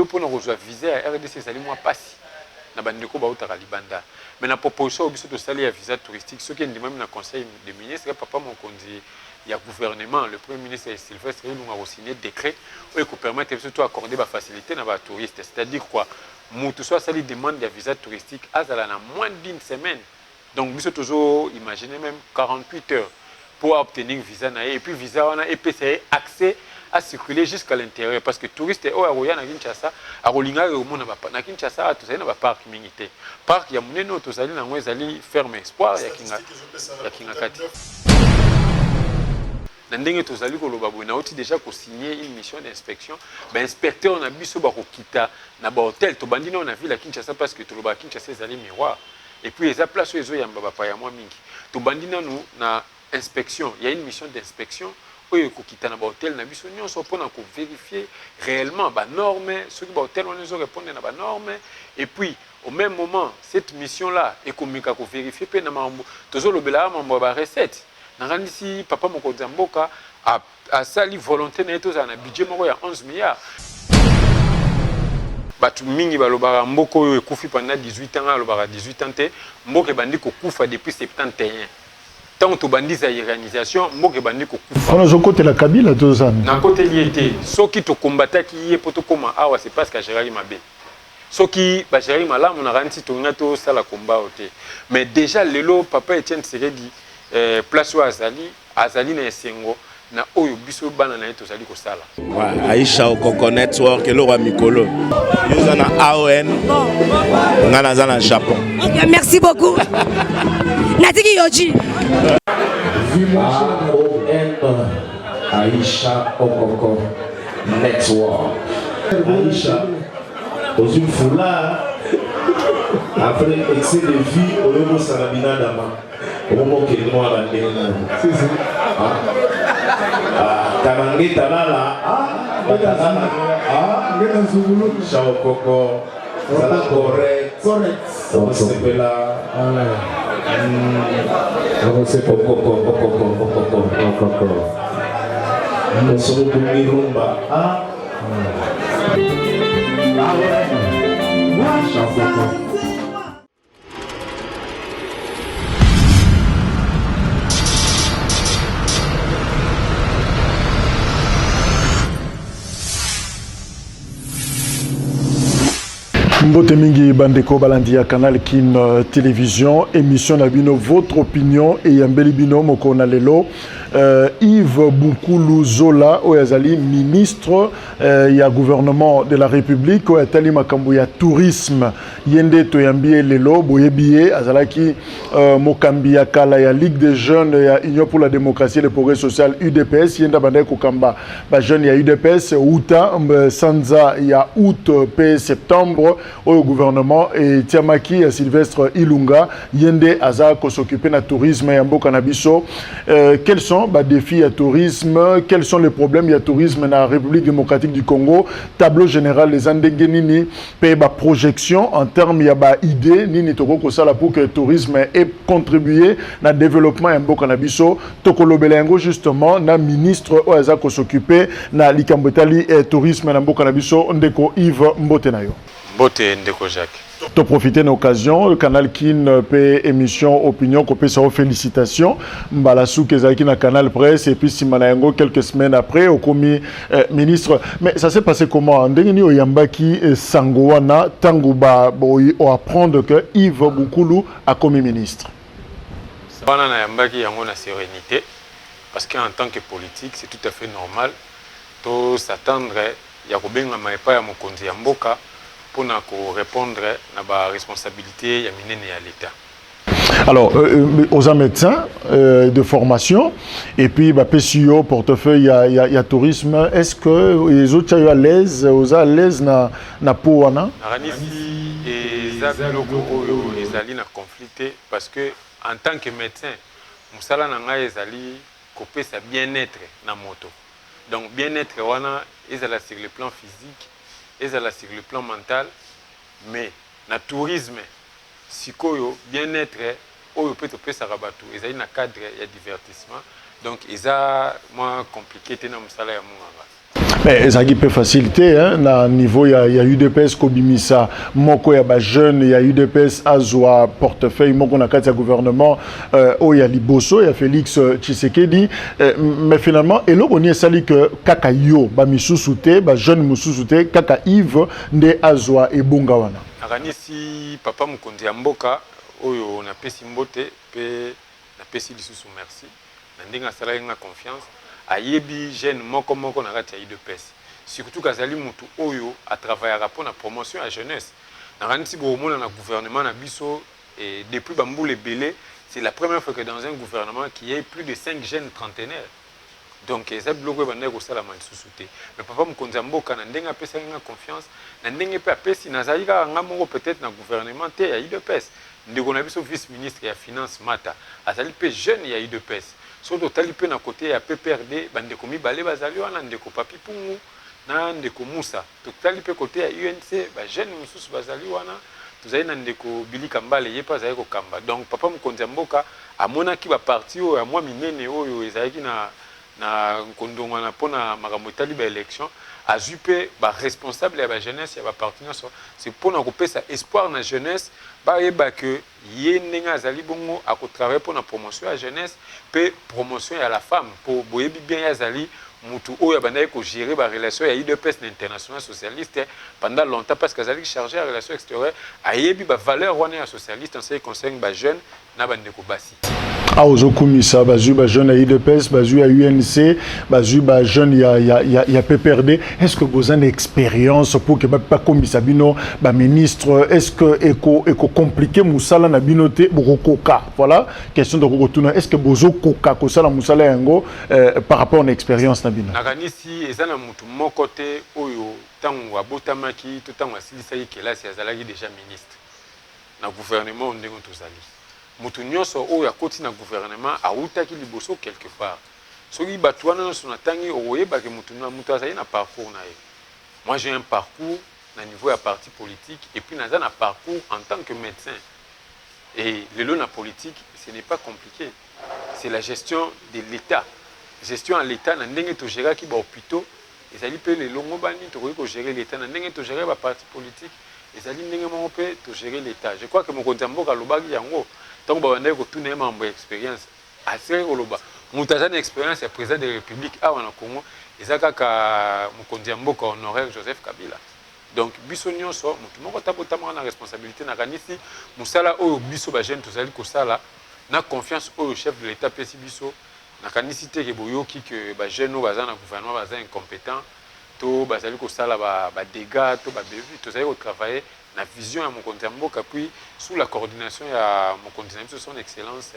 lelo pour nous rejoindre visa à RDC sali moi passi na bandeko ba utaka libanda mais na proposition biso to sali ya visa touristique ce qui est même na conseil des ministres papa mon konzi il y a gouvernement le premier ministre Sylvestre Ilunga a signé décret qui permet surtout accorder ba facilité na ba touristes c'est-à-dire quoi mutu soit sali demande de visa touristique azala na moins d'une semaine donc biso toujours imaginer même 48 heures pour obtenir visa na et puis visa on a EPC accès à circuler jusqu'à l'intérieur parce que touristes au Aroya na Kinshasa a rolinga au monde na Kinshasa tout ça na ba parc minité parc ya muneno to sali na ngwezali ferme espoir ya kinga kati na ndenge to sali ko loba bo na oti déjà ko signer une mission d'inspection ben inspecteur na biso ba ko kita na ba hôtel to bandina on a vu la Kinshasa parce que to loba Kinshasa ezali miroir et puis eza place ezo ya mbaba ya mwa mingi to bandina nous na inspection il y a une mission d'inspection oyo kokita na ba hôtel na biso nyonso pona ko vérifier réellement ba normes ceux qui ba hôtel on les répondre na ba normes et puis au même moment cette mission là et komika ko vérifier pe na mambo tozo lobela mambo ba recette na randisi papa moko zamboka a sali volonté na eto za na budget moko ya 11 milliards batu mingi balobara mboko oyo ekufi pendant 18 ans alobara 18 ans te mboke bandi ko kufa depuis 71 tant to bandi za organisation mboke bandi ko kufa on a côté la Kabila tout ça na côté lié soki to combattre ki yé poto koma awa c'est parce que Gérard Mabe soki ba Gérard malamu na ranti to ngato sala combat oté mais déjà lelo papa Etienne Tshisekedi place wa azali na esengo na oyo biso bana na eto zali ko sala Aisha Okoko network elo wa mikolo yoza na AON ngana za na Japon. OK, merci beaucoup. Natiki Yoji AON Aisha Okoko network. Aisha aux une foulard après excès de vie au niveau Sarabina Dama au moment que nous avons Kamangi Talala, Shao Koko, Sala correct, on s'appelle là, on s'est Koko, on se retrouve Rumba, Shao Koko. Mbote mingi bandeko balandi ya Canal Kin télévision émission na bino votre opinion et yambeli bino moko na lelo Yves Bunkulu Zola oyazali ministre ya gouvernement de la République oyatali makambo ya tourisme yende to yambie lelo boyebiye azalaki mokambi ya kala ya Ligue des jeunes ya Union pour la démocratie et le progrès social UDPS yenda bandai kokamba ba jeune ya UDPS uta sanza ya août p septembre au gouvernement et Tiamaki Sylvestre Ilunga yende aza ko s'occuper na tourisme ya mboka na biso quels sont les défis à tourisme, quels sont les problèmes à tourisme dans la République démocratique du Congo, tableau général les Andengenini, paye ba projection en termes ya ba idée nini toko ko sala pour que le tourisme ait contribué na développement ya mboka na biso tokolo belengo justement na ministre oaza ko s'occuper na likambotali et tourisme na mboka na biso ndeko Yves Mbotenayo. Mbote ndeko Jacques. To profiter de l'occasion, le canal Kin paie émission opinion qu'on peut savoir félicitations. Mbalassou Kezaki na canal presse et puis Simanayango quelques semaines après au commis ministre. Mais ça s'est passé comment? Ndengeni Oyambaki Sangoana Tanguba boy o apprendre que Yves Bunkulu a commis ministre. Bana na Yambaki yango na sérénité parce qu'en tant que politique c'est tout à fait normal to s'attendre ya kobenga maepa ya mokonzi ya mboka pour répondre à la responsabilité à l'État. Alors, aux médecins de formation, et puis PCO, portefeuille, il y a tourisme. Est-ce que les autres sont à l'aise, à l'aise na Pouana? Les alliés conflicté parce que en tant que médecin, musala nanga ezali couper sa bien-être na moto. Donc bien-être wana ezala sur le plan physique. Et sur le plan mental, mais le tourisme, sikoyo, bien-être, oyo peut te ça rabatu, ils ont un cadre de divertissement, donc ils ont moins compliqué na musala ya munganga. Mais ezaki peut faciliter hein na niveau il y a UDPS kobimisa moko ya ba jeune il y a UDPS azwa portefeuille moko na kati ya gouvernement o ya liboso ya Félix Tshisekedi mais finalement eloko ni esali que kaka yo ba misusu te ba jeune misusu te kaka Yves nde azwa ebonga wana akanisi papa mokonzi ya mboka oyo na pesi mbote pe na pesi lisusu merci na ndenge asalaki nga confiance ayebi jeune moko na kati ya UDPS surtout kazali mutu oyo a travaillera pour la promotion à jeunesse nakanisi bomona na gouvernement na biso et depuis bamboule belé c'est la première fois que dans un gouvernement qui ait plus de 5 jeunes trentenaires donc ça bloqué bande ko sala malisusu te mais papa mokonzi ya mboka na ndenge apesaki nga confiance na ndenge pe apesi nazali kaka nga moko peut-être na gouvernement te ya UDPS ndeko na biso vice ministre ya finance mata azali pe jeune ya UDPS surtout tali pe na côté ya PPRD bandeko mibale bazali wana ndeko papi pungu na ndeko Musa tokali pe côté ya UNC ba jeune mususu bazali wana tozali na ndeko Bilika Mbale yepa azali ko kamba donc papa mokonzi ya mboka amonaki ba parti oyo ya mwa minene oyo ezalaki na nkondongo na pona makambo etali ba élection azwi pe ba responsable ya ba jeunesse ya ba parti nyonso c'est pona kopesa espoir na jeunesse bayeba que ye ndenge azali bongo akotravaille pona promotion ya jeunesse pe promotion ya la femme po boyebi bien azali mutu oyo abandaki ko gérer ba relation ya UDPS na international socialiste pendant longtemps parce que azali chargé ya relation extérieure ayebi ba valeur wana ya socialiste en ce qui concerne ba jeune na bandeko basi aozokumisa bazwi ba jeune ya UDPS bazwi ya UNC bazwi ba jeune ya PPRD est-ce que vous avez une expérience pour que pas komisa bino ba ministre est-ce que eko compliqué musala na bino te bokoka voilà question de kokotuna est-ce que bozo koka ko sala musala yango par rapport à expérience na bino nakanisi ezana mutu moko te oyo tango abotamaki to tango asilisaki kelasi azalaki déjà ministre na gouvernement ndenge tozali mutu nyonso oyo akoti na gouvernement autaki liboso quelque part soki bato wana nyonso na tangi oyebaki mutu azali na parcours na ye. Moi j'ai un parcours na niveau ya parti politique et puis naza na parcours en tant que médecin et lelo na politique ce n'est pas compliqué, c'est la gestion de l'État, gestion à l'État na ndenge to gérer ki ba hôpitaux ezali pe lelo ngobani to ko gérer l'État na ndenge to gérer ba parti politique ezali ndenge moko pe to gérer l'État. Je crois que mokonzi mboka lobaki yango tant que bande ko tuna mambo expérience assez koloba mutaza na expérience ya président de la République awa na Congo ezaka ka mokonzi mboka honoraire Joseph Kabila. Donc biso nyonso mutu moko tabotama na responsabilité na kanisi musala oyo biso ba jeune tozali ko sala na confiance au chef de l'État pesi biso na kanisi te ke boyoki que ba jeune o baza na gouvernement baza incompétent to bazali ko sala ba dégâts to ba bevi tozali ko travailler la vision à mon compte mboka puis sous la coordination à mon continent son excellence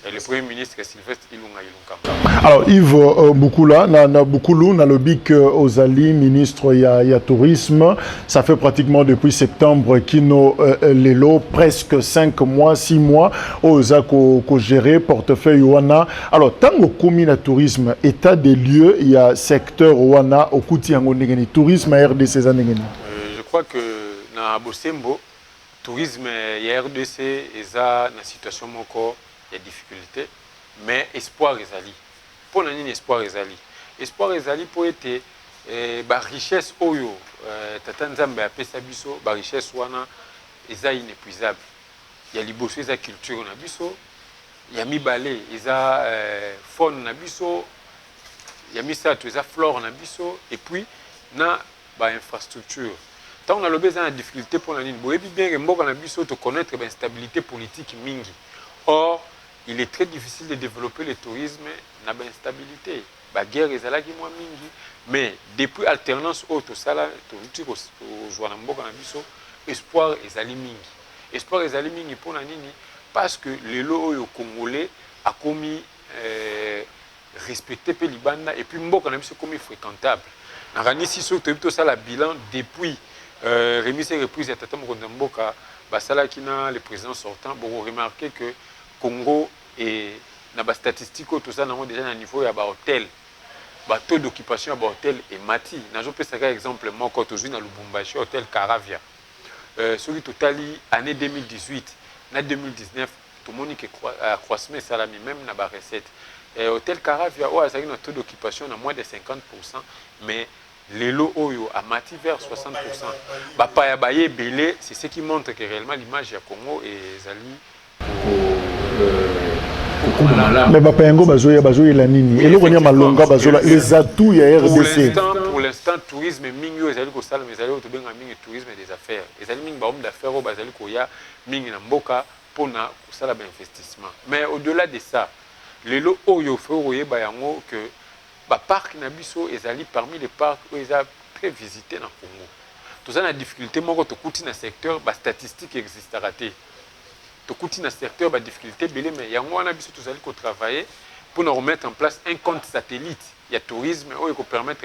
le premier ministre Sylvestre Ilunga Ilunkamba. Alors Yves Boukoula na Boukoulou na lobic Ozali ministre ya tourisme ça fait pratiquement depuis septembre kino lelo presque 5 mois 6 mois oza ko gérer portefeuille wana alors tango komi na tourisme état des lieux il y a secteur wana okuti yango ndengeni tourisme RDC za ndengeni. Je crois que na Bosembo tourisme ya RDC eza na situation moko ya difficulté mais espoir ezali pour nani espoir ezali pour ete ba richesse oyo tata nzambe apesa biso ba richesse wana eza inépuisable ya liboso eza culture na biso ya mibale eza faune na biso ya misato eza flore na biso et puis na ba infrastructure. Tant on a le besoin de difficulté pour la ligne, vous voyez bien que mboka na biso to connaître l'instabilité politique mingi. Or, il est très difficile de développer le tourisme na ba instabilité. Ba guerre ezalaki mwa mingi, mais depuis alternance auto sala to uti ko joana mboka na biso, espoir ezali mingi. Espoir ezali mingi pour la nini parce que le lo oyo congolais a commis respecter pe libanda et puis mboka na biso commis fréquentable. Na kanisi so to sala bilan depuis remise et reprise à Tata Mokonzi Mboka, Basalakina, le président sortant, vous remarquez que Congo et na statistique tout ça n'a déjà un niveau à hôtel, taux d'occupation à hôtel et mati. N'a pas ça exemple moi quand aujourd'hui dans Lubumbashi hôtel Caravia. Celui totali année 2018, année 2019, tout le monde qui croissement salami même na ba recette. Hôtel Caravia, ça a un taux d'occupation à moins de 50%, mais Les lots Oyo a mati vers 60%. Bapaya Baye Belé, c'est ce qui montre que réellement l'image du Congo est Zali. Mais Bapayango Bazoya la Nini. Et là, on y a Malonga Bazola. Les atouts, il y a RDC. Pour l'instant, tourisme, Mingo, Zali Kosal, mais Zali Otobeng a Mingi tourisme et des affaires. Et Zali Mingi Baum d'affaires, Bazali Koya, Mingi Namboka, Pona, Kosala investissement. Mais au-delà de ça, les lots Oyo, Féroye Bayango, que le parc Nabiso est parmi les parcs où ils ont très visité dans le Congo. Tout ça, la difficulté, moi, quand tu écoutes dans le secteur, la statistique existe à rater. Tu écoutes dans le secteur, la difficulté, mais il y a un Nabiso qui travailler pour nous remettre en place un compte satellite. Il y a tourisme, où il permet de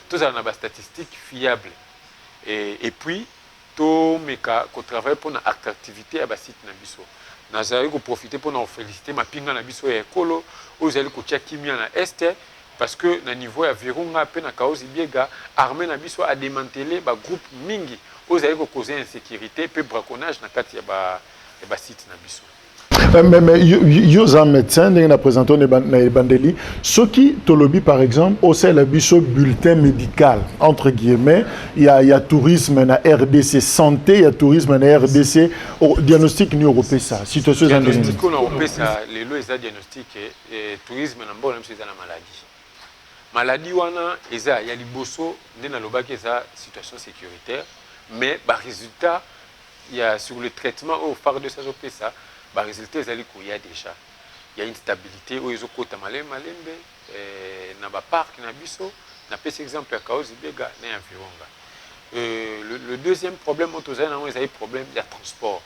tout ça, la statistique fiable. Et puis, tout le travail pour l'attractivité à la site Nabiso. Nous allons profiter pour nous féliciter ma pinga Nabiso et Ekolo, où nous allons Kimia na Est. Parce que na niveau ya Virunga pe na Kaozi Biega armée na biso a démantelé ba groupe mingi ozayi ko causer insécurité pe braconnage na kati ya ba site na biso. Mais yo za médecin ndenge na présenté na bandeli soki tolobi par exemple au sein la biso bulletin médical entre guillemets il y a tourisme na RDC santé il y a tourisme na RDC diagnostic ni européen ça situation diagnostic na européen ça les lois diagnostic et tourisme na mbona mso za la maladie. Maladie wana eza ya liboso nde na lobaki eza situation sécuritaire mais ba résultat il y a sur le traitement au phare de ça ça ba résultat ezali ko ya déjà il y a une stabilité au ezokota malembe na ba parc na biso na pese exemple ya Kaozi Biega na ya Virunga. Le deuxième problème autozana na ezali problème de transport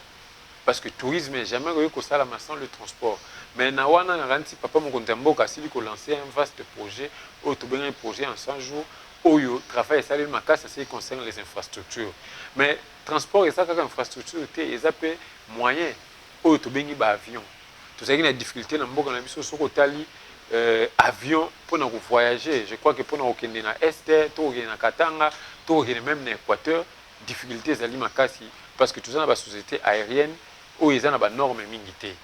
parce que tourisme jamais ko sala sans le transport. Mais na wana na ranti papa mokonzi mboka asili ko lancer un vaste projet au to un projet en 100 jours oyo travail ça le makasa c'est concerne les infrastructures mais transport et ça comme infrastructure et ça peut moyen au to bengi ba avion tout ça qui a difficulté na mboka na biso soko tali avion pour na voyager je crois que pour na okende na est to okende na Katanga to okende même na Équateur difficulté zali makasi parce que tout ça na ba société aérienne o ils na ba normes mingité.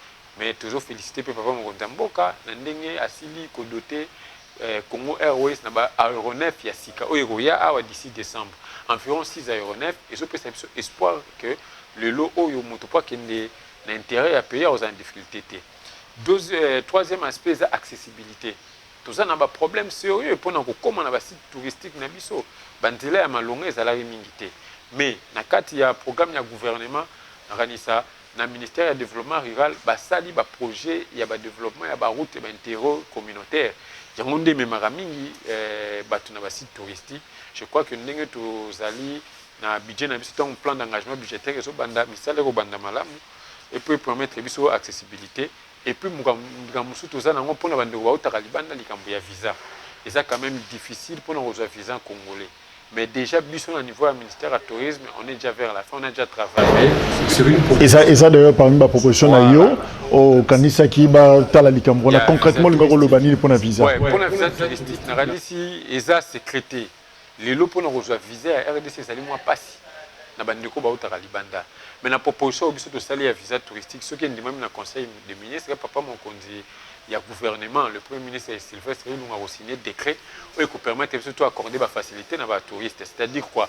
Mais toujours félicité papa mokonzi mboka na ndenge asili ko doter Congo Airways na ba aéronef ya sika oyo ya awa d'ici décembre environ 6 aéronefs et je peux espoir que le lot oyo moto pa kende na intérêt à payer aux en difficulté. Troisième aspect c'est accessibilité. Tout ça na ba problème sérieux pour na ko koma na ba site touristique na biso banzela ya malonga ezalaki mingité. Mais na kati ya programme ya gouvernement ranisa na ministère du développement rural basali ba projet ya ba développement ya ba route ba interro communautaire yango nde memaka mingi batu na ba site touristique. Je crois que ndenge tozali na budget na biso un plan d'engagement budgétaire so banda misala ko banda malamu et puis permettre biso accessibilité et puis mukamusu tozana ngo pona bande ko utaka libanda likambo ya visa et ça quand même difficile pour nos visa congolais. Mais déjà, au niveau du ministère du Tourisme, on est déjà vers la fin, on a déjà travaillé sur une proposition. Et ça d'ailleurs, parmi ma proposition, au Kanisa qui va concrètement, le bani pour la visa. Oui, pour la visa touristique, on a dit que ça sécrété. Les lots pour nous visa à RDC, ça moi pas si. Na bandeko ba utaka libanda. Mais la proposition biso to sali ya visa touristique, ce qui est même na conseil des ministres, papa mokonzi il y a gouvernement, le Premier ministre Sylvestre nous a signé décret qui permet surtout d'accorder des facilités à les touristes. C'est-à-dire quoi?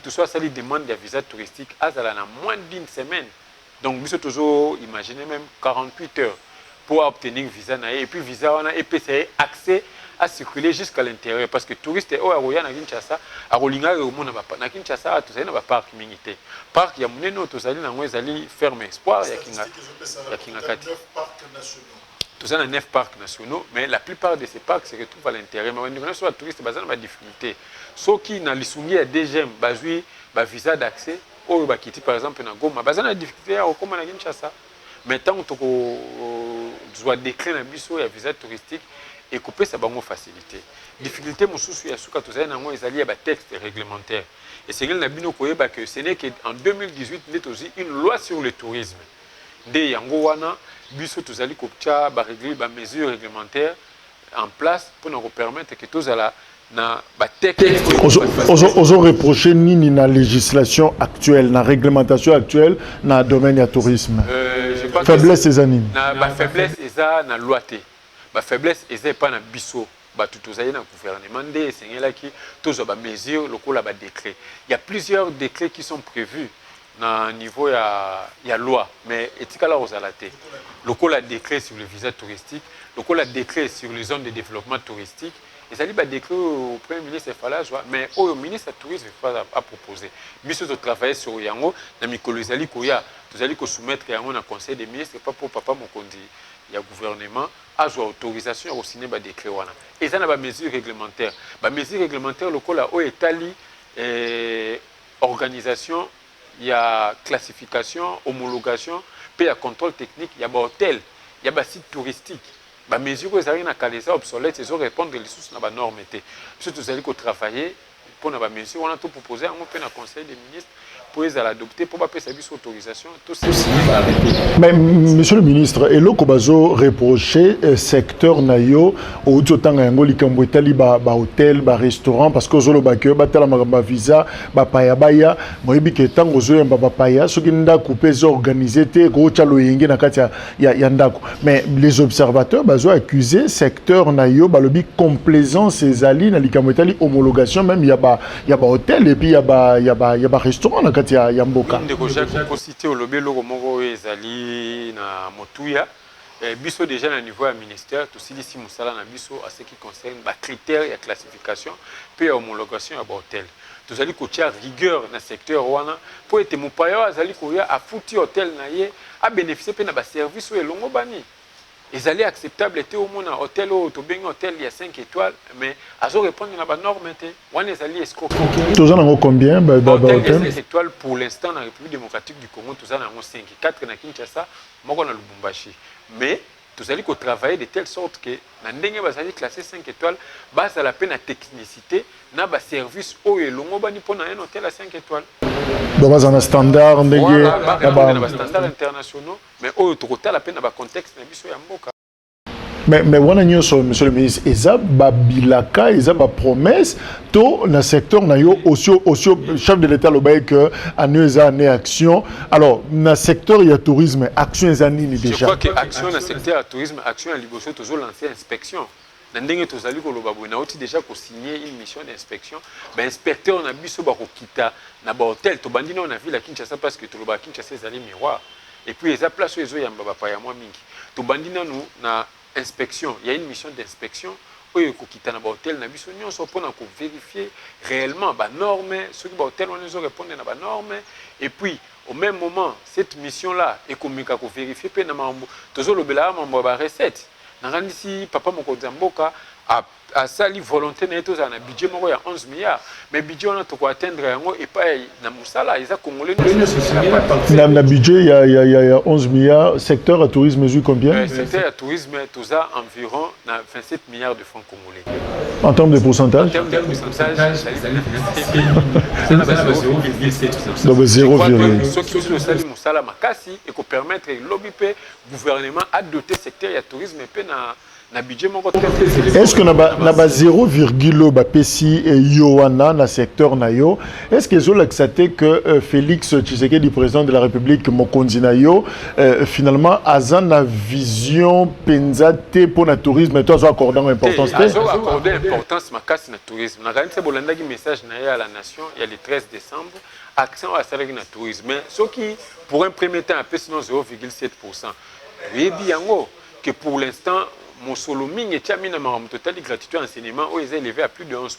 Tout ça, ça lui demande des visas touristiques à moins d'une semaine. Donc, nous toujours imaginer même 48 heures pour obtenir un visa. Et puis, visa, on a EPCA accès à circuler jusqu'à l'intérieur. Parce que les touristes, au Aroya, à Kinshasa, à Rolinga, au monde, à Kinshasa, tout ça, il y a un parc minité. Parc, il y a un autre, il y a ferme espoir, il y a Kinakati. Tout ça dans 9 parcs nationaux, mais la plupart de ces parcs se retrouvent à l'intérieur. Mais on a sur les touristes, ils ont des difficultés. Ceux qui ont les soumis à DGM, ils visa d'accès, ou qui par exemple dans Goma, ils ont des difficultés à comment on Kinshasa. Mais tant qu'on doit décret dans biso et visa touristique et couper ça bango facilité. Difficulté mon souci à souka tout ça dans ils alliés à texte réglementaire. Et c'est que nabino koyeba que ce n'est qu'en 2018 il y a aussi une loi sur le tourisme. De yango wana biso tozali koptia ba régler ba mesures réglementaires en place pour nous permettre que tous ala na ba texte ozo reprocher nini na législation actuelle na réglementation actuelle na domaine ya tourisme faiblesse eza nini na ba faiblesse eza na loi te ba faiblesse eza pas na biso bato tozali na gouvernement nde esengelaki tozwa bamesure lokola badécret. Il y a plusieurs décrets qui sont prévus na niveau ya loi, mais etikala kozala te lokola décret sur le visa touristique, lokola décret sur les zones de développement touristique. ezali badécret au premier ministre efala azwa, mais oyo ministre ya tourisme a proposé biso totravaille sur yango na mikolo ezali koya tozali kosoumettre yango na conseil des ministres pas pour papa mokonzi ya gouvernement azwa autorisation ya kosigner badécret wana eza na bamesure réglementaire lokola oyo etali organisation ya classification homologation pe ya contrôle technique ya bahôtel ya basite touristique. Ba mesure ezali na kalesa obsolète ezo répondre les sources na ba norme te biso tozali ko travailler pour na ba mesure on a tout proposé en pe na conseil des ministres pour les adopter pour bapesa biso autorisation tout ça. Mais monsieur le ministre eloko bazo reprocher secteur na yo o totanga yango likambo etali ba hôtel ba restaurant parce que zolo ba ke batala ba visa ba paya baya moyibi ke tango zo yamba ba paya soki ndako pe zo organiser te ko chalo yenge na kati ya ndako. Mais les observateurs bazo accuser secteur na yo balobi complaisance ezali na likambo etali homologation même ya ba hôtel et puis ya ba restaurant na kati ya mboka. Ndeko Jacques ko cité au lobby loko moko ezali na motuya biso déjà na niveau ya ministère to silisi musala na biso à ce qui concerne ba critères ya classification puis ya homologation ya ba hôtel. Tozali ko tia rigueur na secteur wana pour ete mopaya azali ko ya afuti hôtel na ye a bénéficier pe na ba service o elongo bani. Ezali acceptable était au moins hôtel ou tobenga hôtel il y a 5 étoiles mais azo répondre na ba norme te wana ezali escroquerie. Tozana ngo combien ba hôtel 5 étoiles pour l'instant dans la République démocratique du Congo tozana ngo 5 4 na Kinshasa moko na Lubumbashi mais tozali ko travailler de telle sorte que na ndenge bazali classé 5 étoiles base à la peine à technicité na ba service o elongo bani pona un hôtel à 5 étoiles. Donc bazana standard ndenge na ba standard internationaux mais o to la peine na ba contexte na biso ya mboka. Mais wana nyonso monsieur le ministre eza ba bilaka eza ba promesse to na secteur na yo aussi chef de l'état lobaye que anu eza né action alors na secteur ya tourisme action eza nini déjà. Je crois que action na secteur ya tourisme action ya liboso tozo lancer inspection na ndenge tozali ko loba boina oti déjà ko signer une mission d'inspection ba inspecteur na biso ba ko kita na ba hôtel to bandina on a vu la Kinshasa parce que to loba Kinshasa ezali miroir et puis eza place ezo yamba ba pa ya mwa mingi to bandina nous na inspection, il y a une mission d'inspection où il y a un hôtel, pour vérifier réellement les normes, ceux qui hôtel on les répondre à les normes et puis au même moment cette mission là est comme vérifier pe na mambo tozo lobela mambo ba recette na ngandisi papa mokonzi mboka a sali volonté na eto za na budget moko ya 11 milliards mais budget on a to ko atteindre yango et pas na musala ils a congolais na budget il y a 11 milliards secteur à tourisme mesure combien secteur à tourisme tous a environ 27 milliards de francs congolais en termes de pourcentage donc 0, ce qui est sali musala makasi et ko permettre l'OBP gouvernement à doter secteur ya tourisme pe na est-ce que na ba 0,0 ba pesi yoana na secteur na yo est-ce que zo l'accepté que Félix Tshisekedi président de la République mokonzi na yo finalement azana vision penzate pour na tourisme toi zo accordant importance te zo accorder importance makasi na tourisme na kanisa bolandaki message na ya la nation il y a le 13 décembre accent à salarié na tourisme mais ce qui pour un premier temps a pesi non 0,7%. Oui bien que pour l'instant mon solo mingi tiamina maram total gratuité enseignement où est élevé à plus de 11%.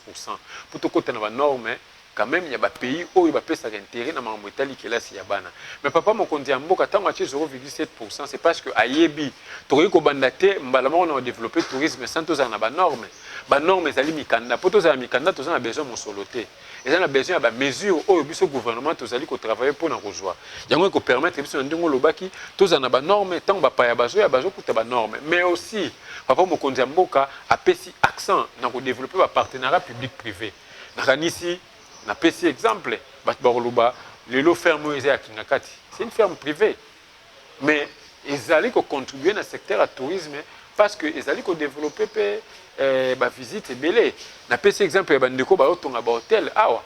Pour tout côté dans la norme quand même il y a des pays où il va payer ça intérêt dans maram itali qui là si yabana. Mais papa mon kondi amboka tant moitié 0,7% c'est parce que ayebi tori ko bandate mbalama on a développé tourisme sans tous en ba norme. Ba norme ezali mikanda pour tous en mikanda tous en besoin mon solo té. Ils ont besoin de mesures où le gouvernement tozali ko travailler pour na rejoindre. Yango ko permettre biso ndingo lobaki tous en ba norme tant ba pa ya bazo kuta ba norme mais aussi papa mokonzi mboka a pesi accent na ko développer ba partenariat public privé. Na kanisi na pesi exemple bat baroluba lelo ferme ezali Kingakati. C'est une ferme privée. Mais ils allaient ko contribuer dans le secteur à tourisme parce que ils allaient ko développer ba visite belé na pesi exemple ba ndeko ba otonga ba hôtel awa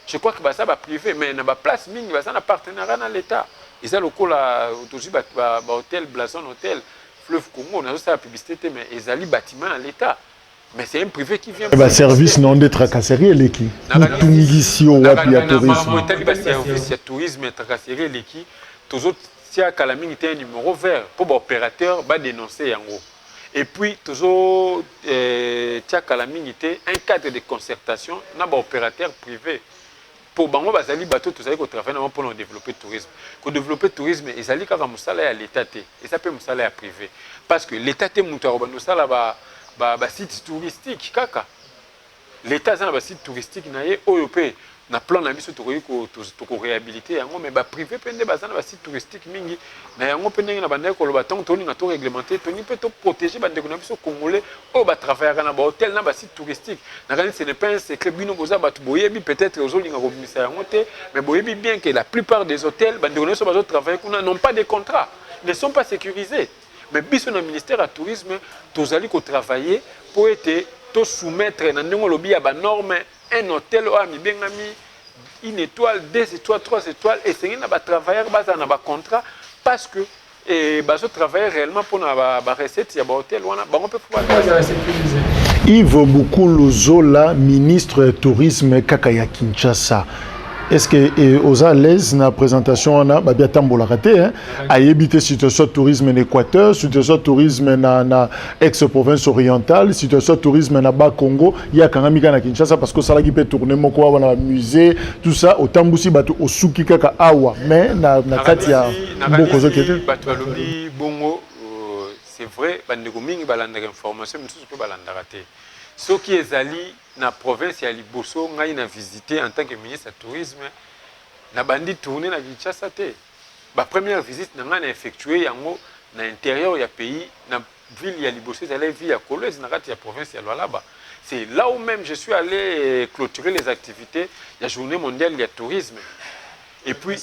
je crois que ça va privé mais na ba place mingi ba ça na partenariat na l'état ils allaient lokola autoji ba hôtel Blason hôtel Fleuve Congo na ça la publicité mais ils allaient bâtiment à l'état Mais c'est un privé qui vient. Service non de tracasserie l'équipe. Tungisi au wapi ya tourisme. Service ya tourisme et tracasserie l'équipe. Tous autres, si à Kalaming était un numéro vert pour l'opérateur, va dénoncer en gros. Et puis toujours, tia Kalaming était un cadre de concertation dans l'opérateur privé. Pour Bango Bazali bateau, tout ça qu'on travaille pour développer le tourisme. Pour développer le tourisme, ils allaient quand même ça à l'État et ça peut me à privé. Parce que l'État est monteur, nous ça là site touristique kaka. L'État a un site touristique naie européen. Na plan na biso to réhabiliter yango mais ba privé pende bazana ba site touristique mingi na yango pende na bande ko loba tant toni na to réglementer toni peut to protéger bande ko na biso congolais o ba travailler na ba hôtel na ba site touristique na gani ce n'est pas un secret bino boza ba to boyebi peut-être aux olinga ko bimisa yango te mais boyebi bien que la plupart des hôtels bande ko na so ba travailler kuna n'ont pas de contrat, ne sont pas sécurisés. Mais biso na ministère du tourisme tozali ko travailler pour être to soumettre na ndongo lobi ya ba norme un hôtel ou une étoile, 2 étoiles, 3 étoiles, et c'est un travailleur basé dans un contrat parce que et travailler réellement pour la recette, il y a un hôtel, on peut pouvoir sécuriser. Yves Bukulu Zola, ministre du tourisme Kakaya Kinshasa. Est-ce que aux à l'aise dans la présentation on a bien tambola raté hein à éviter situation tourisme en Équateur, situation tourisme na ex-province orientale, situation tourisme na bas Congo, il y a quand même na Kinshasa parce que ça là qui peut tourner mon quoi dans musée tout ça au tambusi bato au suki kaka awa mais na katia beaucoup de choses bato alobi bongo c'est vrai bandeko mingi balanda information mais tout peut balanda raté. Ce qui est allé dans la province ya Liboso, ngai na visité en tant que ministre du tourisme, na bandi tourner na Kinshasa te. Ma première visite n'a effectuée yango na l'intérieur du pays, na ville ya Liboso, c'est la ville ya Kolwezi na la province ya Lualaba. C'est là où même je suis allé clôturer les activités de la journée mondiale du tourisme. Et puis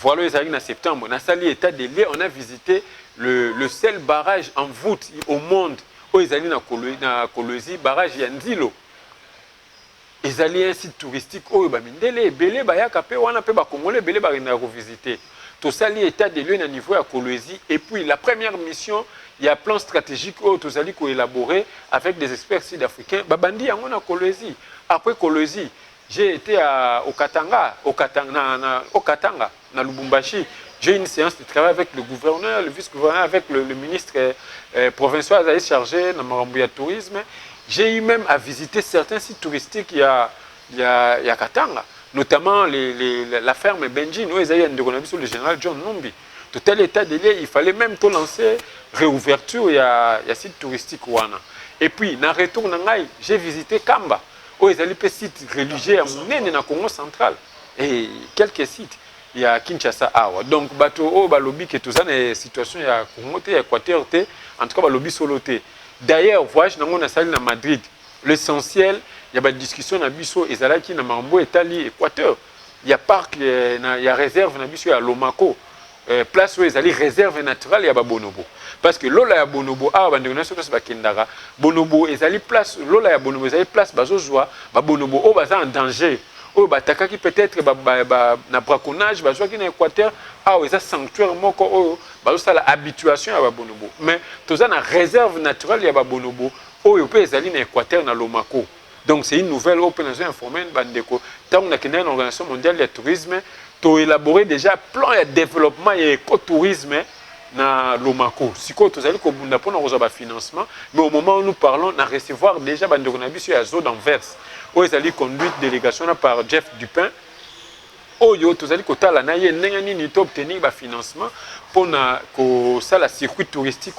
voilà les années en septembre, na sali état des lieux, on a visité le seul barrage en voûte au monde. Ils allaient na Kolwezi barrage ya Nzilo. Ils allaient un site touristique où Bamindele belé bayaka pe wana pe ba congolais belé ba na revisiter. Tout ça li état des lieux na niveau ya Kolwezi et puis la première mission, il y a un plan stratégique où tout ça li élaboré avec des experts sud-africains babandi yango na Kolwezi. Après Kolwezi, j'ai été au Katanga na Lubumbashi. J'ai une séance de travail avec le gouverneur, le vice-gouverneur, avec le ministre provincial chargé de la tourisme. J'ai eu même à visiter certains sites touristiques il y a Katanga, notamment la ferme Benjin, où ils avaient le général John Numbi. Tout tel état de lieu, il fallait même tout lancer réouverture, il y a site touristique. Et puis, dans le retour, j'ai visité Kamba, où ils avaient des sites religieux à Mounene, dans le Congo central, et quelques sites. Il y a Kinshasa awa donc bato o balobi que tout ça na situation ya Congo te Équateur te en tout cas balobi solo te d'ailleurs voyage nango na sali na Madrid l'essentiel il y a ba discussion na biso ezalaki na Mambo Italie Équateur il y a parc il y a réserve na biso ya Lomako place où ezali réserve naturelle ya ba Bonobo parce que lola ya Bonobo awa bande na soto ba kendara Bonobo ezali place lola ya Bonobo ezali place bazozwa ba Bonobo o baza en danger. Oh, qui peut-être na braconnage, qui na Équateur, ils sanctuaire moko, la habituation à Bonobo. Mais tout ça na réserve naturelle ya Bonobo, ils peuvent aller na Équateur na Lomako. Donc c'est une nouvelle opération informelle bandeko. Tant on a une organisation mondiale de tourisme, tu élaboré déjà plan de développement et écotourisme na Lomako. Si quoi tu allez kobunda pour na financement, mais au moment où nous parlons, na recevoir déjà bandeko na biso ya zone d'Anvers. Où ils allaient conduire délégation par Jeff Dupin. Où ils allaient kotala na ye nengani ni obtenir ba financement pour na ko ça la circuit touristique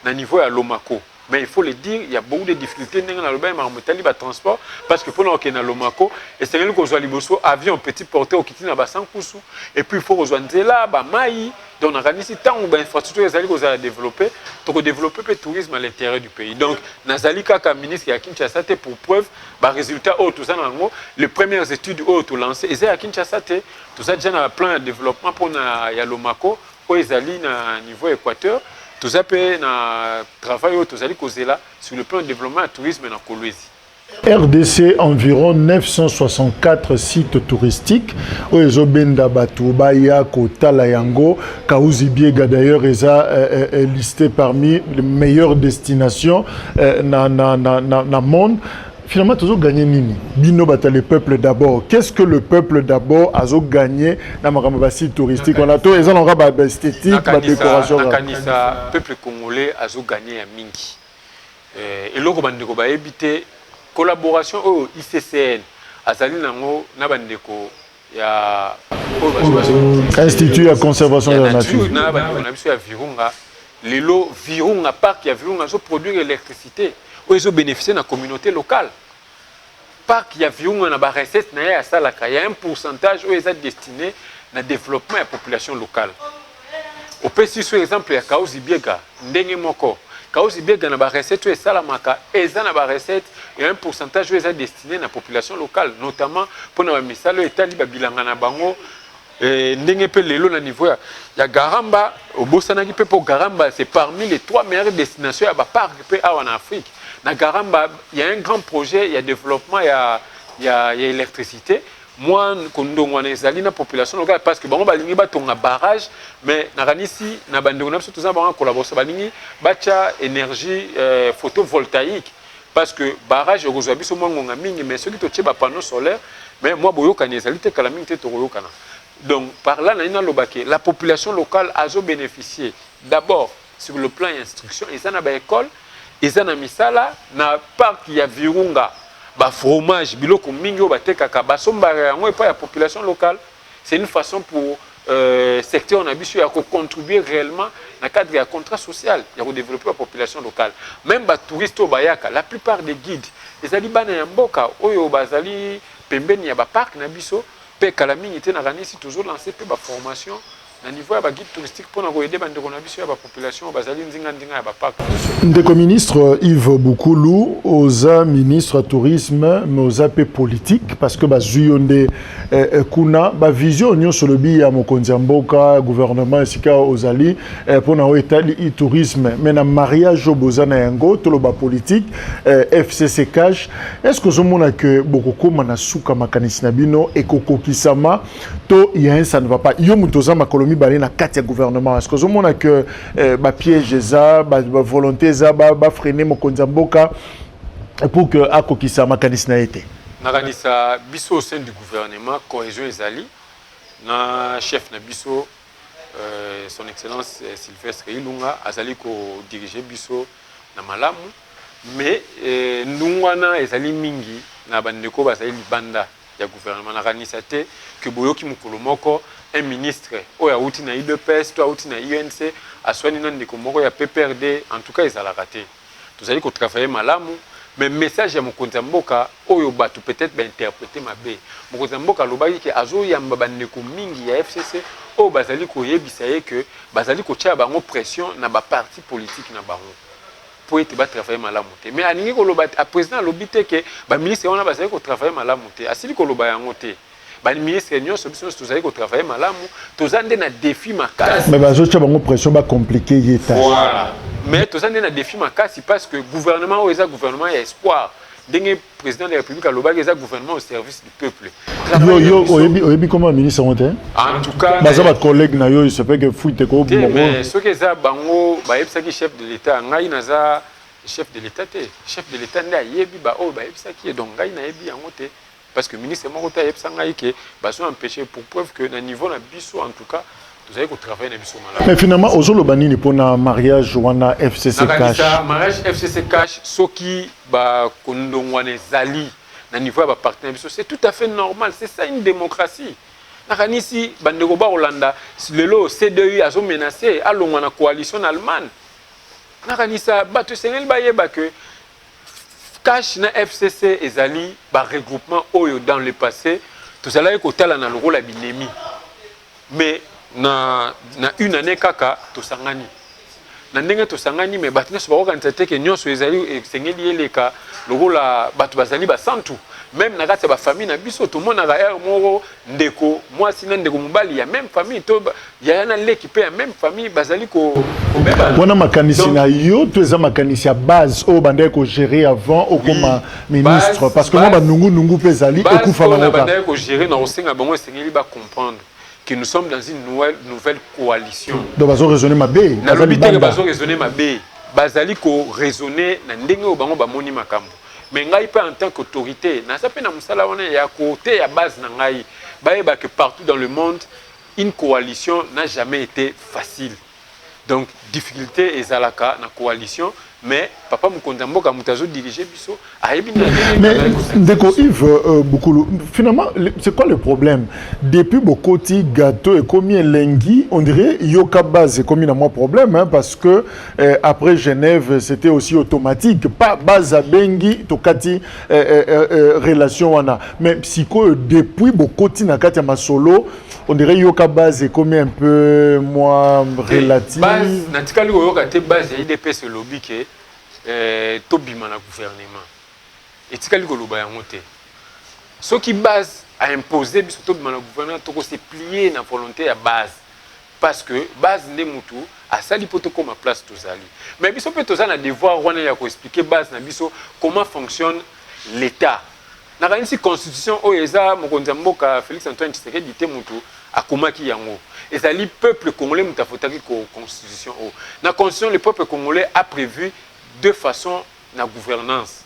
na niveau à Lomako. Mais il faut le dire, il y a beaucoup de difficultés dans le transport parce que pour nous na Lomako et c'est que nous Liboso avion petit porteur qui tient na Sankusu et puis il faut rejoindre là ba mai donc on organise tant ou infrastructure ezali ko za développer pour développer le tourisme à l'intérieur du pays. Donc nazali kaka ministre ya Kinshasa te pour preuve ba résultat au tout ça nango les premières études au tout lancé et à Kinshasa te tout ça déjà na plan de développement pour na ya Lomako au ezali na niveau Équateur. Tout ça peut na travail tout ça là sur le plan de développement du tourisme dans Kolwezi. RDC, environ 964 sites touristiques. Oezo Benda Batou, Baya, Kota, Layango, Kaouzi Biega d'ailleurs est listé parmi les meilleures destinations dans monde. Finalement, tu as gagné Nini. Bino Bata, le peuple d'abord. Qu'est-ce que le peuple d'abord a gagné dans les sites touristiques? On a tout, ils ont une esthétique, une décoration. Le peuple congolais a gagné à Mingi. Et là, on a évité collaboration au ICCN. Azali Nango, Nabandeko, il y a Institut à conservation de la nature. On a Virunga. Les lots Virunga Parc, il y a Virunga, ils produire l'électricité. Ils ont bénéficié de la communauté locale. Parc, il y a Virunga, il y a un pourcentage où ils sont destinés au développement de la population locale. Au PSI, par exemple, il y a Kaouzi Biega, Ndenge Moko. Kaouzi Biega, il y a des recettes, il y a un pourcentage où ils sont destinés à la population locale, notamment pour les misalo l'État libre bilangana bango. Ndenge pe lelo na niveau ya Garamba, au Bosanaki pe pour Garamba, c'est parmi les 3 meilleures destinations à parc en Afrique. Na Garamba, il y a un grand projet, il y a développement, il y a électricité. Moi, quand la population locale, parce que bon, balingi ba tonga barrage, mais naranisi na bandeko na tout ça ba collaboration balingi bacha énergie photovoltaïque, parce que barrage rozwa biso mongonga mingi, mais ceux qui toche ba panneau solaire, mais moi boyoka ni ezali te kala mingi te toyoka na. Donc par là la population locale a bénéficié d'abord sur le plan instruction, ils ont une école, ils ont misala na parc ya Virunga. Ba fromage biloko mingi o batekaka basombara yango epa ya population locale. C'est une façon pour secteur na biso ya contribuer réellement dans cadre ya contrat social ya développer la population locale. Même ba touristes au bayaka, la plupart des guides ezali bana ya mboka oyo bazali pembeni ya ba parc na biso pe kala mingi te na kanisi toujours lancer pe ba formation na niveau ya ba guide touristique pour na ko aider bande ko na biso ya ba population bazali nzinga ya ba parc. Ndeko ministre Yves Boukoulou, oza ministre tourisme, mais oza pe politique parce que bazuyonde kuna ba vision nyo sur le bi ya mokonzi mboka gouvernement esika ozali pour na etali tourisme mais na mariage bozana yango to lo ba politique FCC cash. Est-ce que zomona que bokoko mana suka makanisi na bino ekokokisama to ya ça ne va pas yo mutoza makolomi balé na kati ya gouvernement? Est-ce que zomona que ba piège za ba volonté za ba freiner mokonzi mboka pour que akokisa makanisi na été? Nakanisa biso au sein du gouvernement cohésion ezali na chef na biso son excellence Sylvestre Ilunga azali ko diriger biso na malamu, mais nungwana ezali mingi na bandeko bazali libanda ya gouvernement. Nakanisa te que boyoki mukolo moko un ministre oya outi na IDPS to outi na UNC aswani na ndeko moko ya PPRD, en tout cas ezala raté. Tozali ko travailler malamu. Mais message ya mokonzi mboka oyo batu peut-être ba interpréter mabe. Mokonzi mboka lobaki ke azo yamba bandeko mingi ya FCC o bazali ko yebisa ye que bazali ko tia bango pression na ba parti politique na bango pour être ba travailler malamu te. Mais aningi ko loba a président lobité ke ba ministre wana bazali ko travailler malamu te. Asili ko loba yango te. Ba ministre nyonso biso tozali ko travailler malamu, tozande na défi makasi. Mais bazo tia bango pression ba compliqué yeta. Voilà. Mais tout ça n'est pas un défi makasi parce que le gouvernement est un gouvernement à espoir. Le président de la République a est un gouvernement au service du peuple. Comment ministre en tout cas, mes collègues il se fait que fouille ko mais ce que ça bango ba chef de l'État, ngai naza chef de l'État te. Chef de l'État nda yebi ba o ba qui donc ngai na yebi yango te parce que ministre moko ta yebsa ngai ke ba so empêcher pour preuve que na niveau na biso en tout cas vous avez travaillé dans le mais finalement, aux Olobani, pour un mariage wana FCC cash. Mariage FCC cash, ce qui va kondongwane zali, na niveau de partenaire, c'est tout à fait normal. C'est ça une démocratie. Nakanisi banderoba Hollanda, le lot CDU a menacé, à la coalition allemande. Nakanisa batu sengel baye que cash na FCC et zali, ba regroupement oyo dans le passé, tout ça là est côté là dans le rôle abinemi. Mais na une année kaka to sangani na ndenge to sangani mais batina so ba organiser que nyonso ezali sengeli eleka lokola batu bazali ba santu même na kati ba famille na biso tout monde na air moko ndeko moi sinon ndeko mobali ya même famille to ya na l'équipe ya même famille bazali ko beba wana makanisi na yo to eza makanisi ya base o bande ko gérer avant au comme ministre parce que moi ba nungu pezali ekufa na bango bande ko gérer na osenga bango sengeli ba comprendre que nous sommes dans une nouvelle coalition. Donc bazo raisonner mabe na lobité bazo raisonner mabe bazali ko raisonner na ndenge o bango ba moni makambo. Mais ngai pas en tant qu'autorité, na sape na musala wana ya côté ya base na ngai, ba que partout dans le monde une coalition n'a jamais été facile. Donc difficulté ezalaka na coalition, mais papa Mukonda Mboka mutazo diriger biso ayebi na. Mais Ndeko Yves beaucoup finalement c'est quoi le problème depuis Bokoti gâteau et combien lengi on dirait yoka base comme il a moins problème hein, parce que après Genève c'était aussi automatique pas base à bengi tokati relation wana mais psycho depuis Bokoti na kati ya solo on dirait yoka base et combien un peu moins relative base na tikali yoka te base ya IDPS lobby ke tobima na gouvernement et tikali ko loba yango te ce qui base a imposé biso tobima na gouvernement to ko se plier na volonté ya base parce que base nde mutu asali poto comme place tozali mais biso peut tozana na devoir wana ya ko expliquer base na biso comment fonctionne l'état na kanisi constitution o eza mokonzi mboka Félix Antoine Tshisekedi te mutu akomaki yango ezali peuple congolais mutafotaki ko constitution o na constitution le peuple congolais a prévu deux façons na gouvernance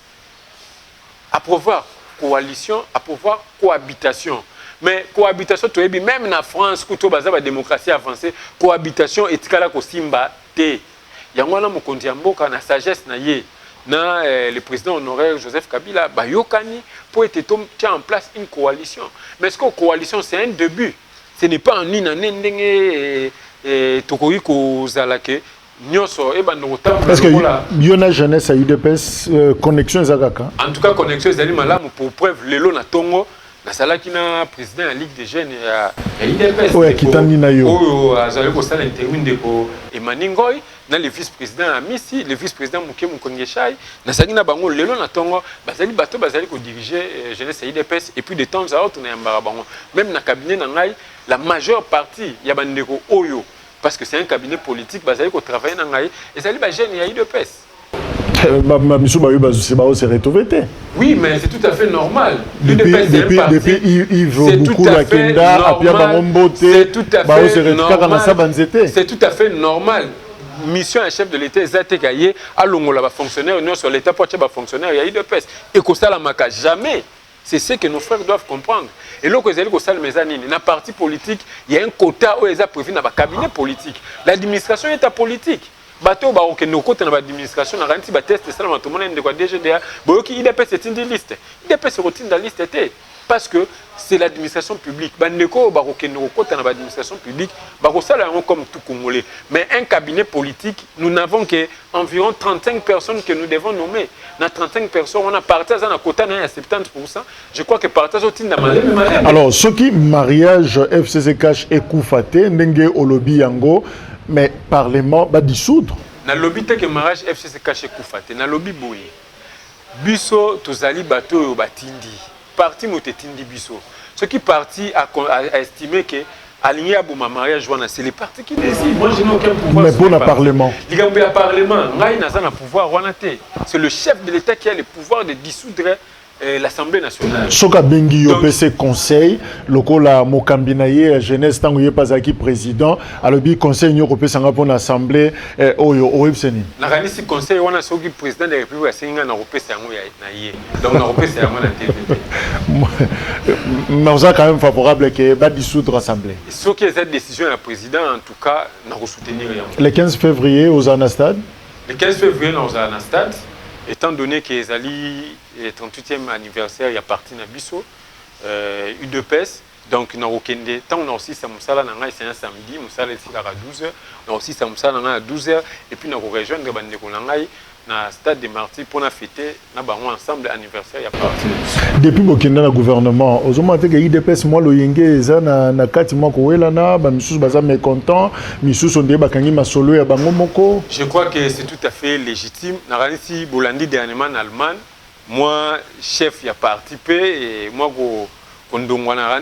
à pouvoir coalition à pouvoir cohabitation mais cohabitation to ebi même na France kuto baza ba démocratie avancée cohabitation etikala ko simba te yango na mokonzi mboka na sagesse na ye na le président honoraire Joseph Kabila bayokani pour être tient en place une coalition mais ce que coalition c'est un début ce n'est pas en une année ndenge tokoki kozalake nyoso e bando parce que yona jeunesse a UDPS connexion ezakaka en tout cas connexion ezali malamu pour preuve lelo na tongo na salaki na président ya Ligue des jeunes ya UDPS oya kitani na yo oyo azali ko sala interview ndeko Emaningoy na le vice-président Amisi le vice-président Mukemu Kongeshai na sali na bango lelo na tongo bazali bato bazali ko diriger jeunesse ya UDPS et puis de temps à autre na yambara bango même na cabinet na ngai la majeure partie ya bandeko oyo parce que c'est un cabinet politique basé ko travailler na ngai et ça li ba jeune ya UDPS Mamisu ba yuba se ba se retrouver. Oui mais c'est tout à fait normal depuis Yves beaucoup la Kenda apia Bamombote c'est tout à fait normal c'est tout à fait normal mission un chef de l'État Zatekaye a longola ba fonctionnaire non sur l'État pour ba fonctionnaire ya UDPS et ko sala maka jamais. C'est ce que nos frères doivent comprendre. Et là, quand ils ont salle mezzanine, dans la partie politique, il y a un quota où ils ont prévu dans le cabinet politique. L'administration est à politique. Bateau baroque nos côtés dans l'administration, on a rendu des tests, ça tout le monde est déjà DGDA. Boyoki IDP c'est une liste. IDP c'est routine dans la liste parce que c'est l'administration publique. Bandeko baroque nos côtés dans l'administration publique, baro ça comme tout Congolais. Mais un cabinet politique, nous n'avons qu'environ 35 personnes que nous devons nommer. Dans 35 personnes, on a partage à quota à 70%. Je crois que partage au tin alors, ce qui mariage FCC cash et Koufate, Ndenge Olobi Yango, mais parlement va dissoudre. Na lobby te que mariage FCC cash et Koufate, na lobby boye. Biso tozali bato batindi. Parti motetindi biso. Ce qui parti a estimé que aligné à mon mariage, c'est les partis qui décident. Moi, je n'ai aucun pouvoir. Mais pour le Parlement. Il y a un Parlement. Pouvoir. C'est le chef de l'État qui a le pouvoir de dissoudre l'Assemblée nationale. Soka Bengi OPC Conseil, lokola Mokambinaye, jeunesse tango ye pas acquis président, alors bi Conseil Union européen sanga pour l'Assemblée oyo oibseni. Na kanisi Conseil wana soki président de la République singa na européen sango na ye. Donc na européen c'est na TVP. Mais on est quand même favorable que va dissoudre l'Assemblée. Ce qui est cette décision du président en tout cas n'a pas soutenir. Le 15 février aux Anastad. Le 15 février aux Anastad. Étant donné que les 38e anniversaire, il y a parti na biso, UDPS, donc na okende, tant on a aussi Samoussala nanga c'est un samedi, Moussala ici à 12h, on a aussi Samoussala nanga à 12h, et puis on a rejoindre Bandeko nangai na stade de Martyrs pour na fêter na bango ensemble anniversaire il y a parti. Depuis bokenda na gouvernement, ozoma te que UDPS moi lo yenge eza na kati moko wela na ba misusu baza mécontent, misusu ndé bakangi masolo ya bango moko. Je crois que c'est tout à fait légitime. Na ranisi Bolandi dernièrement en Allemagne, moi chef ya parti et moi quand on a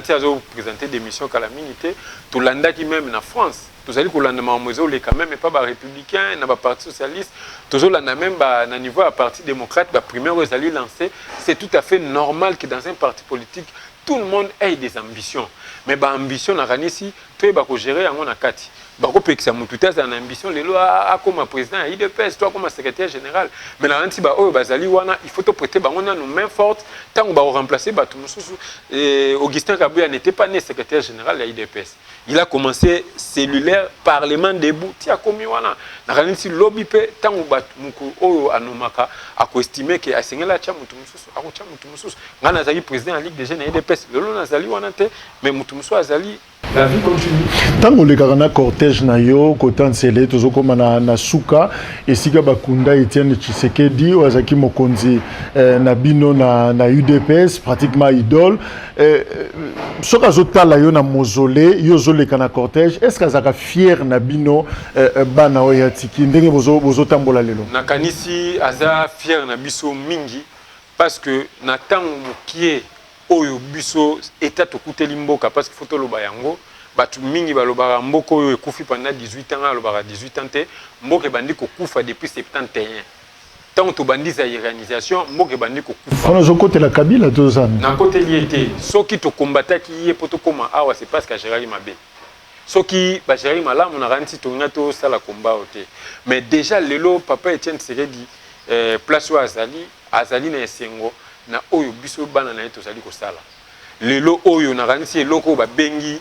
présenté des missions à la minute, tout l'anda qui même en France. Tout allez qu'on l'a même quand même pas républicain, n'a pas parti socialiste. Toujours là même à niveau à parti démocrate, primaire vous allez lancer. C'est tout à fait normal que dans un parti politique tout le monde ait des ambitions. Mais ambition n'a rien ici. Toi bah gérer à mon akati. Bah ko pekisa mututa za na ambition lelo a comme président à IDPS, toi comme secrétaire général. Mais là anti bah oh bazali wana il faut te prêter bah on a nos mains fortes tant on va remplacer bah tout et Augustin Kabouya n'était pas né secrétaire général à IDPS. Il a commencé cellulaire parlement debout tia komi wana. Na ranisi lobby pe tant on bat muko oh anomaka a ko estimer que asengela cha mutu mususu a ko cha mutu mususu. Ngana zali président à Ligue des jeunes à IDPS. Lelo na zali wana te mais mutu mususu azali. La vie continue. Tant que le carana cortège na yo kotan sele tozo koma na suka esika bakunda Etienne Tshisekedi wazaki mokonzi na bino na UDPS pratiquement idole soka zotala yo na mausolée yo zoleka na cortège est-ce que zaka fier na bino bana oya tiki ndenge bozo tambola lelo na kanisi aza fier na biso mingi parce que na tango mokie oyo biso état tokuteli mboka parce que faut toloba yango batu mingi balobaka mboka oyo ekufi pendant 18 ans alobaka 18 ans te mboka ebandi kokufa depuis 71 tant tobandi za organisation mboka ebandi kokufa on zokotela Kabila tozana na koteli ete soki tokombataki ye po tokoma awa c'est parce que Gérard Mabe soki ba Gérard malamu na ranti tonga to sala combat ote mais déjà lelo papa Etienne Tshisekedi place wa azali na esengo na oyo biso bana na eto zali ko sala lelo oyo na ranti eloko ba bengi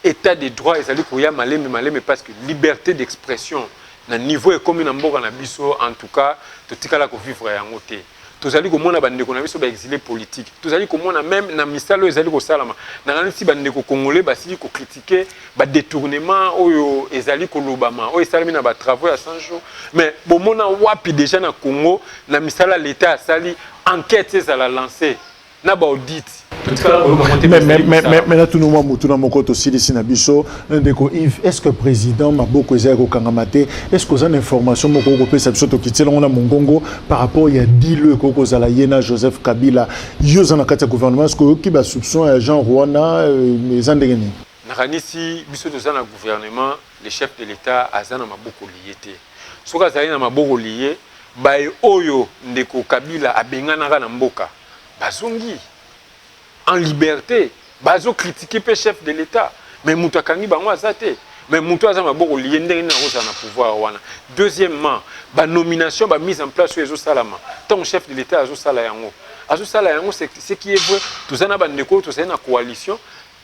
état de droit ezali ko ya maleme parce que liberté d'expression na niveau et comme na mboka na biso en tout cas to tikala ko vivre yango te tozali ko mona bandeko na biso ba exilé politique tozali ko mona même na misalo ezali ko salama na ranti bandeko congolais basili ko critiquer ba détournement oyo ezali ko lobama oyo salami na ba travaux ya 100 jours mais bon mona wapi déjà na Congo na misala l'état asali enquête ezala lancée na ba audit mais là tout le monde mutuna moko to silisi na biso ndeko Yves est-ce que président maboko ezali ko kangamate est-ce que vous avez information moko ko pesa biso to kitela ngona mongongo par rapport ya dilo ko ko zala yena Joseph Kabila yoza na kati ya gouvernement est-ce que ki ba soupçon ya Jean Rwanda ezandengeni na kanisi biso toza na gouvernement le chef de l'état azana maboko lié soka zali na maboko lié ba oyo ndeko Kabila abengana na mboka bazongi en liberté bazo critiquer pe chef de l'état mais mutu akangi bango azate mais mutu aza maboko lié ndenge na roza na pouvoir wana deuxièmement ba nomination ba mise en place ezo salama ton chef de l'état azo sala yango c'est qui est vrai tout na bandeko tout ça na coalition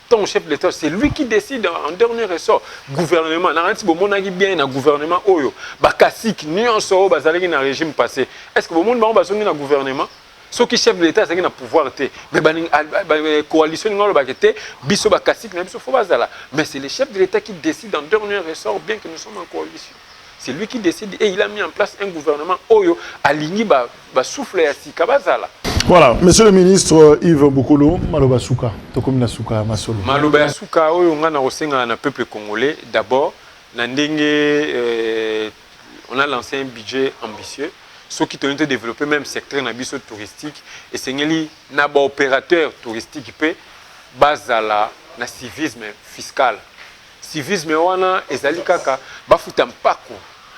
ton chef de l'état c'est lui qui décide en dernier ressort gouvernement na ranti bomonaki bien na gouvernement oyo ba kasik nyonso bazalaki na régime passé est-ce que bomoni bango bazongi na gouvernement ce qui chef de l'état c'est na pouvoir té mais coalition ngolo bakete biso bakasik na biso fo bazala mais c'est le chef de l'état qui décide en dernier ressort bien que nous sommes en coalition c'est lui qui décide et il a mis en place un gouvernement oyo aligni ba souffle ya sika bazala. Voilà, monsieur le ministre Yves Bukulu, Maloba Souka, Tokomina Souka, Masolo. Maloba Souka, oyo ngana rosenga na peuple congolais d'abord na ndenge on a lancé un budget ambitieux. Ceux qui ont été développés même secteur na biso touristique et sengeli na ba opérateur touristique pe bazala na civisme fiscal civisme wana ezali kaka bafuta mpako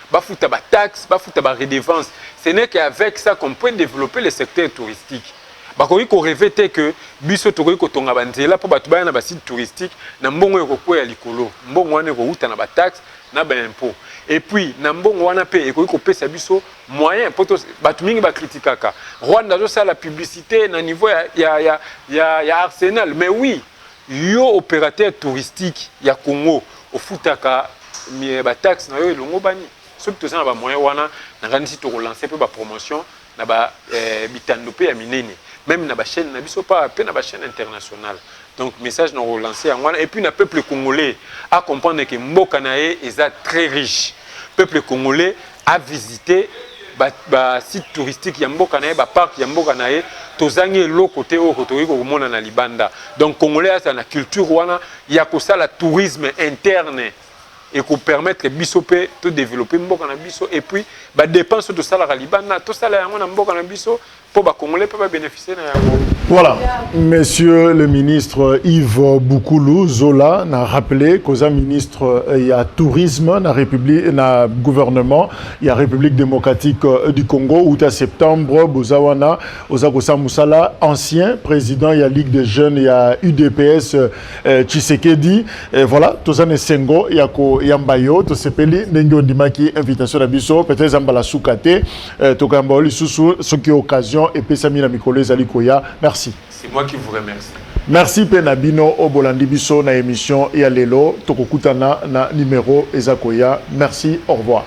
bafuta ba taxe bafuta ba redevance ce n'est qu'avec ça qu'on peut développer le secteur touristique bakoki ko rêver que biso tokoki ko tonga banzela po batu bana ba site touristique na mbongo yoko ya likolo mbongo wana ko uta na ba taxe na ba impôt et puis na mbongo wana pe ekoki ko pesa biso moyen poto batu mingi ba critiquaka Rwanda zo ça la publicité na niveau ya Arsenal mais oui yo opérateur touristique ya Congo ofutaka ba taxe na yo elongo bani ceux qui ont ba moyen wana na kanisi to relancer pe ba promotion na ba bitando pe ya minene même na ba chaîne na biso pa pe na ba chaîne internationale donc message na relancer en wana et puis na peuple congolais à comprendre que mboka na ye est très riche peuple congolais a visité ba site touristique ya mboka na ye ba parc ya mboka na ye tozangi lo côté au côté ko mona na libanda donc congolais a na culture wana ya ko sala tourisme interne et qu'on permettre biso de développer mboka na biso et puis ba dépense tout ça la libana tout ça la na mboka na biso pour ba congolais peut bénéficier na yango. Voilà, monsieur le ministre Yves Boukoulou Zola n'a rappelé qu'aux ministre il y a tourisme na République na gouvernement il y a République démocratique du Congo où à septembre Bozawana Ozakosa Moussala ancien président il y a Ligue des jeunes il y a UDPS Tshisekedi voilà Tozane Sengo il y a ko Yambayo to sepeli nengo ndimaki invitation na biso peut-être zambala soukate tokamba oli susu ce qui occasion et Pessamina Mikolo Zalikoya. Merci. C'est moi qui vous remercie. Merci Penabino Obolandi Biso na émission et à Lelo Tokokutana na numéro Ezakoya. Merci, au revoir.